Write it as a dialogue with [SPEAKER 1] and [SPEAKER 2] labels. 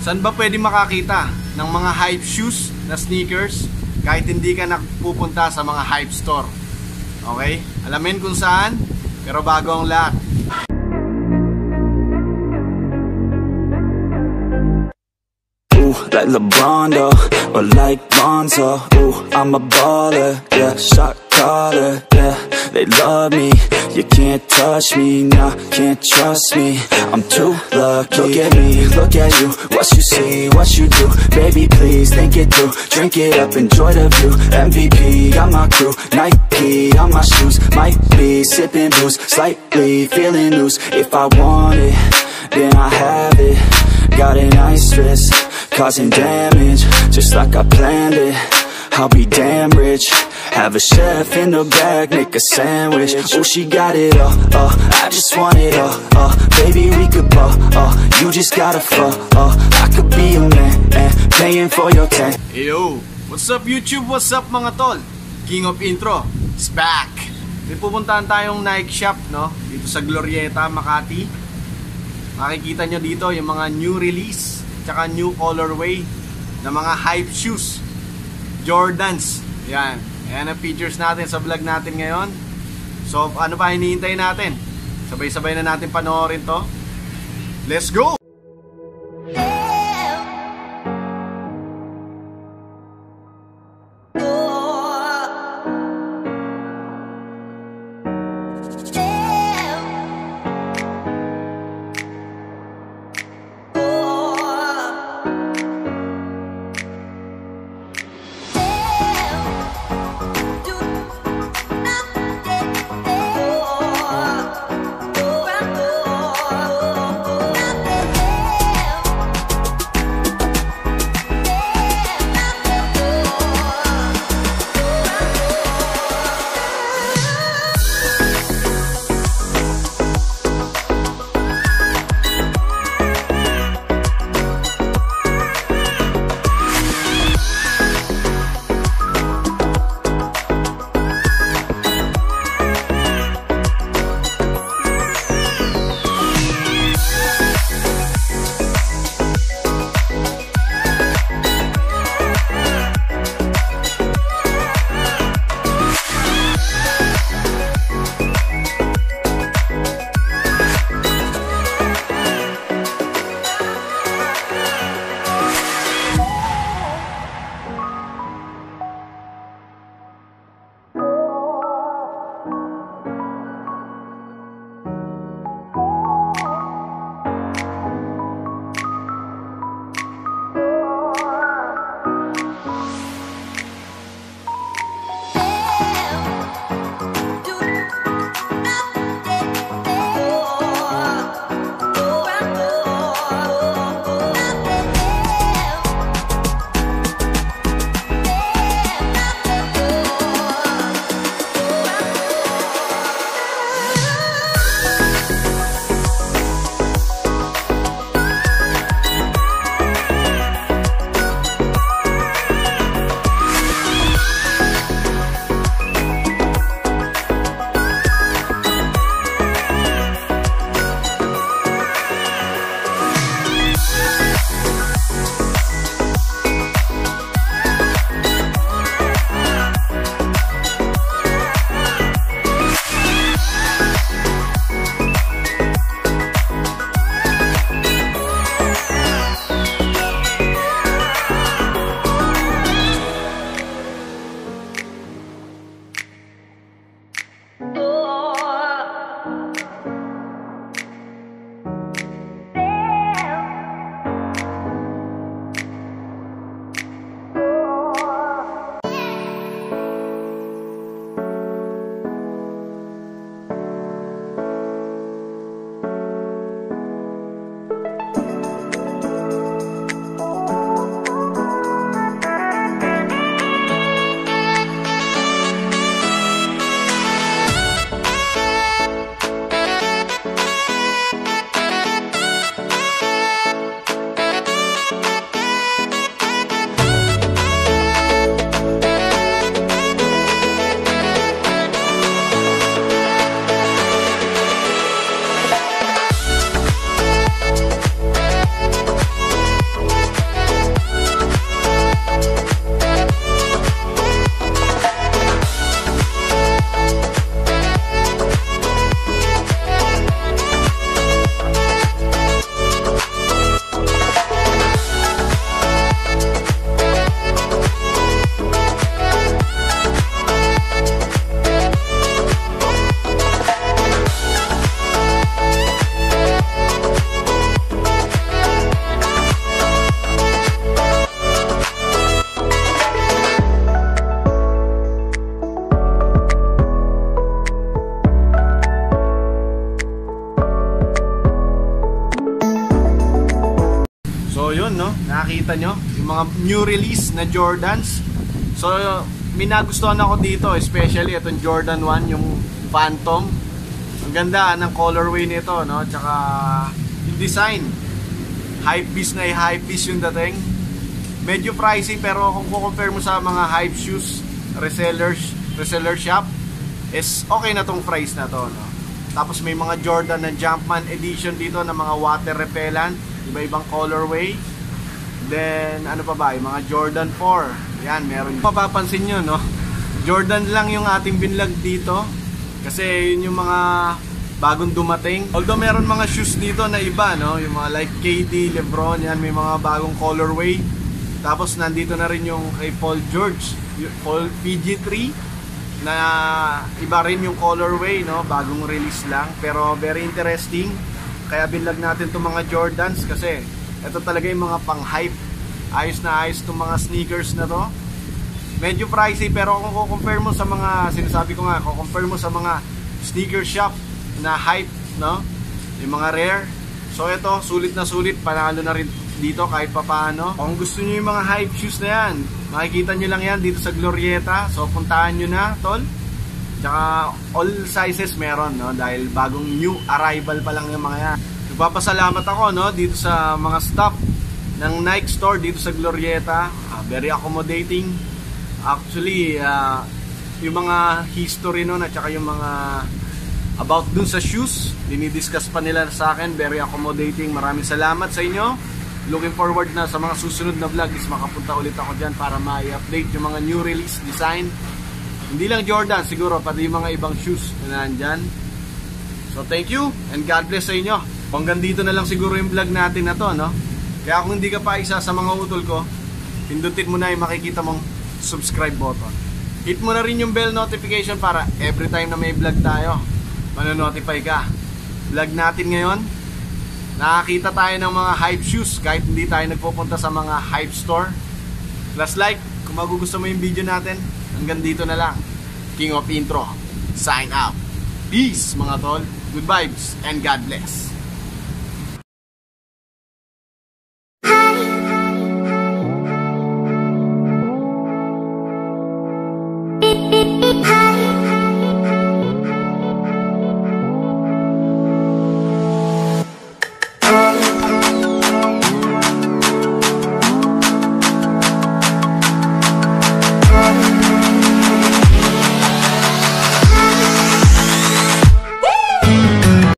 [SPEAKER 1] Saan ba pwede makakita ng mga hype shoes na sneakers kahit hindi ka napupunta sa mga hype store? Okay? Alamin kung saan, pero bago ang lahat.
[SPEAKER 2] Ooh, like LeBron though, or like Lonzo. Ooh, I'm a baller, yeah, shot caller, yeah. They love me, you can't touch me, nah, can't trust me. I'm too lucky. Look at me, look at you, what you see, what you do. Baby, please think it through, drink it up, enjoy the view. MVP, got my crew, Nike on my shoes. Might be sipping booze, slightly feeling loose. If I want it, then I have it. Got an ice wrist, causing damage, just like I planned it. I'll be damn rich. Have a chef in the back, make a sandwich. Oh, she got it all, I just want it all, baby, we could ball, you just gotta fall, I could be your man, paying for your tank.
[SPEAKER 1] Yo, what's up YouTube? What's up mga tol? King of Intro is back. May pupuntahan tayong Nike shop, no? Dito sa Glorieta, Makati. Makikita nyo dito yung mga new release tsaka new colorway na mga hype shoes, Jordans. Yan. Ayan ang features natin sa vlog natin ngayon. So ano pa hinihintay natin? Sabay-sabay na natin panoorin to. Let's go! So yun, no, nakita nyo yung mga new release na Jordans. So may nagustuhan ako dito, especially itong Jordan 1, yung Phantom. Ang ganda ng colorway nito, no, tsaka yung design, hypebeast na hypebeast yung dating. Medyo pricey, pero kung compare mo sa mga hype shoes reseller shop, is okay na tong price na to, no. Tapos may mga Jordan na Jumpman edition dito na mga water repellent, iba-ibang colorway. Then ano pa ba, yung mga Jordan 4. Yan, meron. Mapapansin nyo, no, Jordan lang yung ating binlog dito, kasi yun yung mga bagong dumating. Although meron mga shoes dito na iba, no, yung mga like KD, Lebron, yan, may mga bagong colorway. Tapos nandito na rin yung kay Paul George, Paul PG3, na iba rin yung colorway, no, bagong release lang, pero very interesting. Kaya binlog natin itong mga Jordans kasi ito talaga yung mga pang hype. Ayos na ayos itong mga sneakers na to. Medyo pricey, pero kung compare mo sa mga, sinasabi ko nga, kung compare mo sa mga sneaker shop na hype, no, yung mga rare, so ito sulit na sulit, panalo na rin dito kahit papaano. Kung gusto nyo yung mga hype shoes na yan, makikita nyo lang yan dito sa Glorieta. So puntahan nyo na, tol. Tsaka all sizes meron, no, dahil bagong new arrival pa lang yung mga yan. Nagpapasalamat ako, no, dito sa mga staff ng Nike store dito sa Glorieta. Very accommodating. Actually, yung mga history nun at saka yung mga about dun sa shoes, dinidiscuss pa nila sa akin. Very accommodating. Maraming salamat sa inyo. Looking forward na sa mga susunod na vlog is makapunta ulit ako dyan para ma-update yung mga new release design. Hindi lang Jordan, siguro pati yung mga ibang shoes na nandyan. So thank you and God bless sa inyo. Hanggang dito na lang siguro yung vlog natin na to, no? Kaya kung hindi ka pa isa sa mga utol ko, pindutin mo na yung makikita mong subscribe button. Hit mo na rin yung bell notification para every time na may vlog tayo, manonotify ka. Vlog natin ngayon, nakakita tayo ng mga hype shoes kahit hindi tayo nagpupunta sa mga hype store. Plus like, kung magugusto mo yung video natin, hanggang dito na lang. King of Intro, sign out. Peace mga tol, good vibes, and God bless.